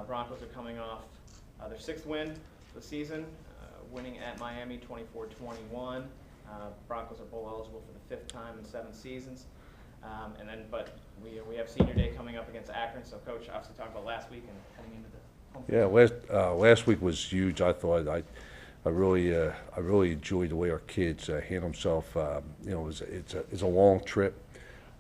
Broncos are coming off their 6th win of the season, winning at Miami 24-21. Broncos are bowl eligible for the 5th time in 7 seasons. But we have senior day coming up against Akron. So, Coach, obviously talked about last week and heading into the home field. Yeah, last week was huge. I thought I really enjoyed the way our kids handled themselves. It's a long trip.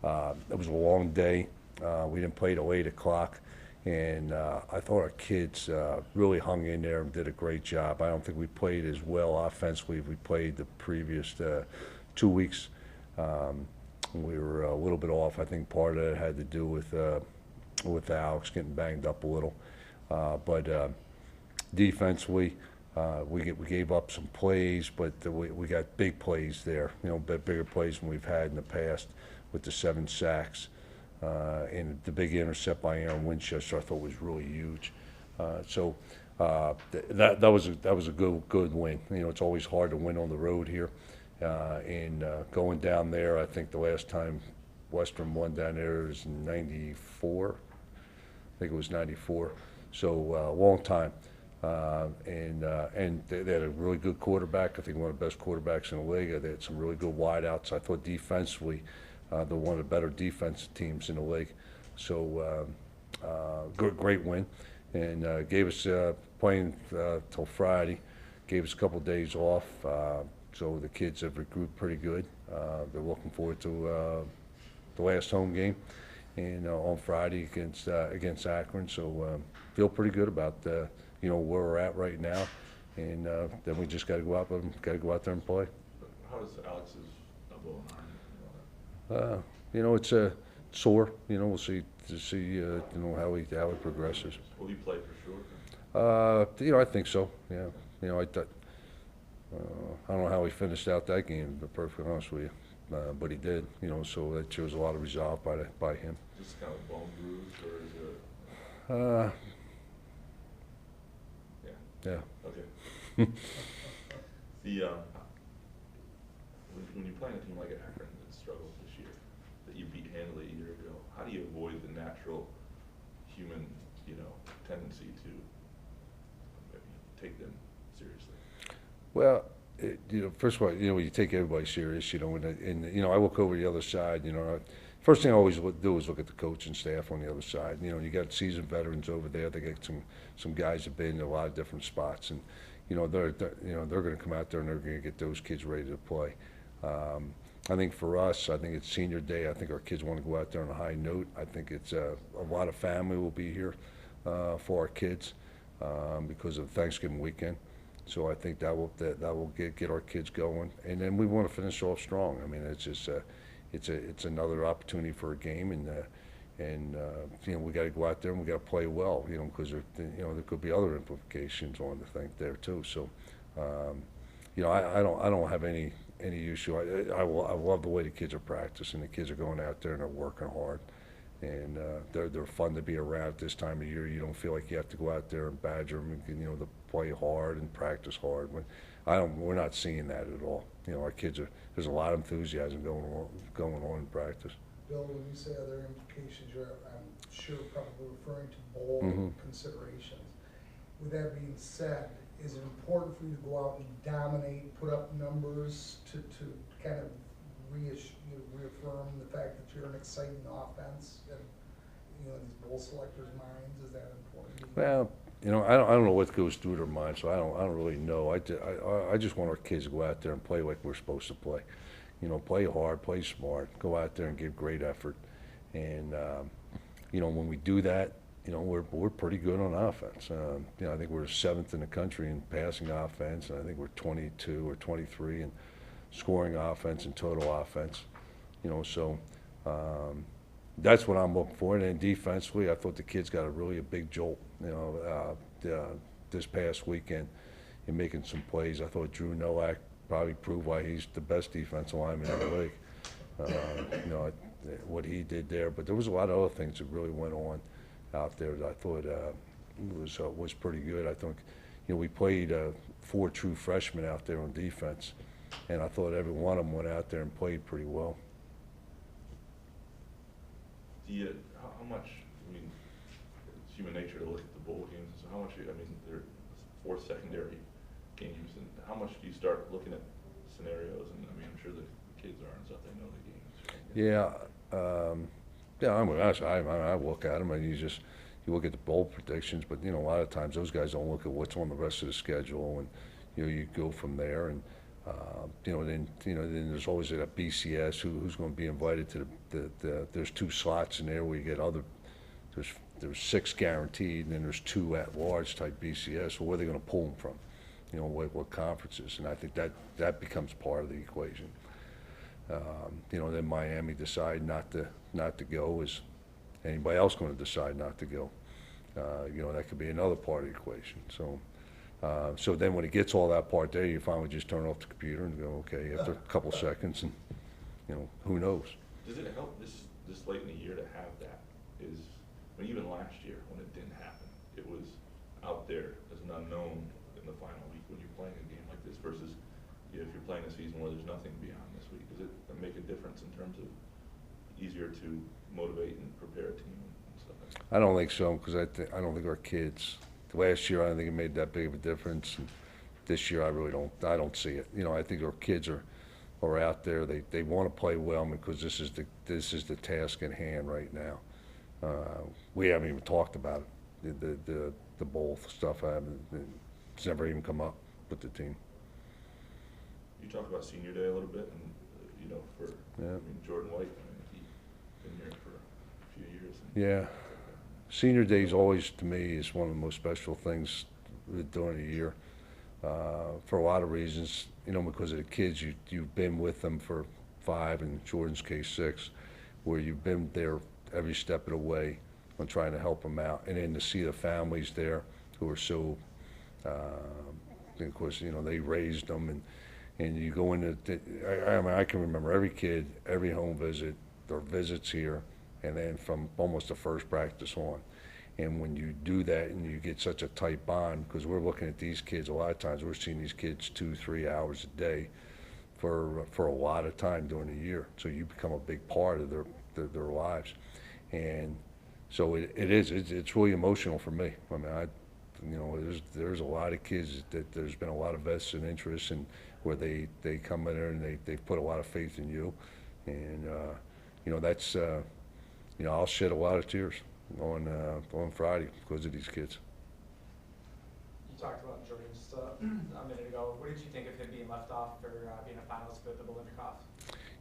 It was a long day. We didn't play till 8 o'clock, and I thought our kids really hung in there and did a great job. I don't think we played as well offensively as we played the previous 2 weeks. We were a little bit off. I think part of it had to do with Alex getting banged up a little, but defensively. We gave up some plays, but we got big plays there, bigger plays than we've had in the past with the 7 sacks. And the big intercept by Aaron Winchester I thought was really huge. That was a good win. It's always hard to win on the road here. And going down there, I think the last time Western won down there was in '94. I think it was '94. So long time. And they had a really good quarterback. I think one of the best quarterbacks in the league. They had some really good wideouts. I thought defensively, they're one of the better defensive teams in the league. So great win, and gave us playing till Friday. Gave us a couple of days off. So the kids have regrouped pretty good. They're looking forward to the last home game, and on Friday against Akron. So feel pretty good about where we're at right now, and then we just got to go out there and play. How is Alex's elbow and arm? It's sore. We'll see how he progresses. Will he play for sure? I think so. Yeah. I don't know how he finished out that game, to be perfectly honest with you, but he did. So that shows a lot of resolve by him. Just kind of bone bruise, or is it? Yeah. Okay. When you're playing a team like Akron that struggled this year, that you beat handily a year ago, how do you avoid the natural human, tendency to maybe take them seriously? Well, first of all, you take everybody serious, and I look over the other side, first thing I always do is look at the coaching staff on the other side. You got seasoned veterans over there. They got some guys that have been in a lot of different spots, and they're going to come out there and they're going to get those kids ready to play. I think for us, I think it's senior day. I think our kids want to go out there on a high note. I think it's a lot of family will be here for our kids because of Thanksgiving weekend. So I think that will get our kids going, and then we want to finish off strong. I mean, it's just it's another opportunity for a game, and we got to go out there and we got to play well, because there could be other implications on the thing there too. So I don't have any issue. I love the way the kids are practicing. The kids are going out there and they're working hard, and they're fun to be around at this time of year. You don't feel like you have to go out there and badger them, and, to play hard and practice hard. We're not seeing that at all. Our kids there's a lot of enthusiasm going on in practice. Bill, when you say other implications, I'm sure probably referring to bowl considerations. With that being said, is it important for you to go out and dominate, put up numbers to kind of reaffirm the fact that you're an exciting offense in these bowl selectors' minds? Is that important? Well, I don't know what goes through their minds, so I don't really know. I just want our kids to go out there and play like we're supposed to play. Play hard, play smart, go out there and give great effort. And when we do that, we're pretty good on offense. I think we're 7th in the country in passing offense, and I think we're 22 or 23 in scoring offense and total offense. So that's what I'm looking for. And then defensively, I thought the kids got a big jolt, this past weekend in making some plays. I thought Drew Nowak probably proved why he's the best defensive lineman in the league. What he did there, but there was a lot of other things that really went on out there that I thought was pretty good. I think we played 4 true freshmen out there on defense, and I thought every one of them went out there and played pretty well. How much? I mean, human nature to look at the bowl games. So how much, I mean, they're fourth secondary games, and how much do you start looking at scenarios? And I mean, I'm sure the kids are and stuff, they know the games. Yeah, I look at them, and you look at the bowl predictions, but, you know, a lot of times those guys don't look at what's on the rest of the schedule, and, you know, you go from there, and, then there's always that BCS, who's gonna be invited to there's 2 slots in there where you get there's 6 guaranteed, and then there's 2 at-large type BCS, well, where are they gonna pull them from? You know, what conferences, and I think that becomes part of the equation. Then Miami decide not to go. Is anybody else going to decide not to go? That could be another part of the equation. So then when it gets all that part there, you finally just turn off the computer and go, okay, after a couple seconds, and, who knows? Does it help this late in the year to have that? I mean, even last year when it didn't happen, it was out there as an unknown in the final week when you're playing a game like this versus if you're playing a season where there's nothing beyond this week. Does it make a difference in terms of easier to motivate and prepare a team and stuff like that? I don't think so, because I don't think our kids. Last year, I don't think it made that big of a difference. And this year, I really don't. I don't see it. I think our kids are out there. They want to play well because this is the task at hand right now. We haven't even talked about it. The bowl stuff. It's never even come up with the team. You talked about senior day a little bit, and I mean, Jordan White. I mean, he's been here for a few years. Yeah. Senior day is always, to me, is one of the most special things during the year, for a lot of reasons. Because of the kids, you've been with them for 5, in Jordan's case 6, where you've been there every step of the way on trying to help them out, and then to see the families there who are so, of course, they raised them, and you go into, I can remember every kid, every home visit, their visits here, and then from almost the first practice on. And when you do that and you get such a tight bond, because we're looking at these kids, a lot of times we're seeing these kids 2-3 hours a day for a lot of time during the year. So you become a big part of their lives. And so it's really emotional for me. I mean, there's a lot of kids that there's been a lot of vested interest in, where they come in there and they put a lot of faith in you. And, that's, I'll shed a lot of tears on Friday because of these kids. You talked about Jordan just a minute ago. What did you think of him being left off for being a finalist for the Bolivikoff?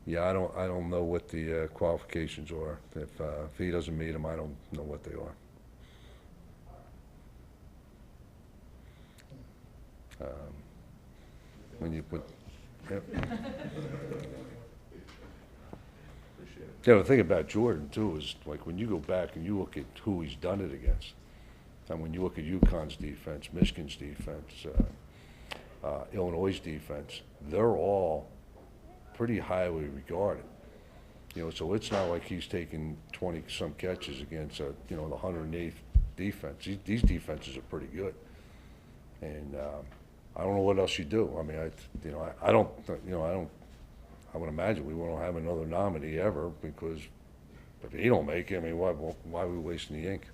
Yeah, I don't know what the qualifications are. If he doesn't meet them, I don't know what they are. When you put, yep. Yeah, the thing about Jordan too is, like, when you go back and you look at who he's done it against, and when you look at UConn's defense, Michigan's defense, Illinois' defense, they're all pretty highly regarded. So it's not like he's taking 20-some catches against the 108th defense. These defenses are pretty good, and I don't know what else you do. I mean, I would imagine we won't have another nominee ever, because if he don't make it, I mean, why are we wasting the ink?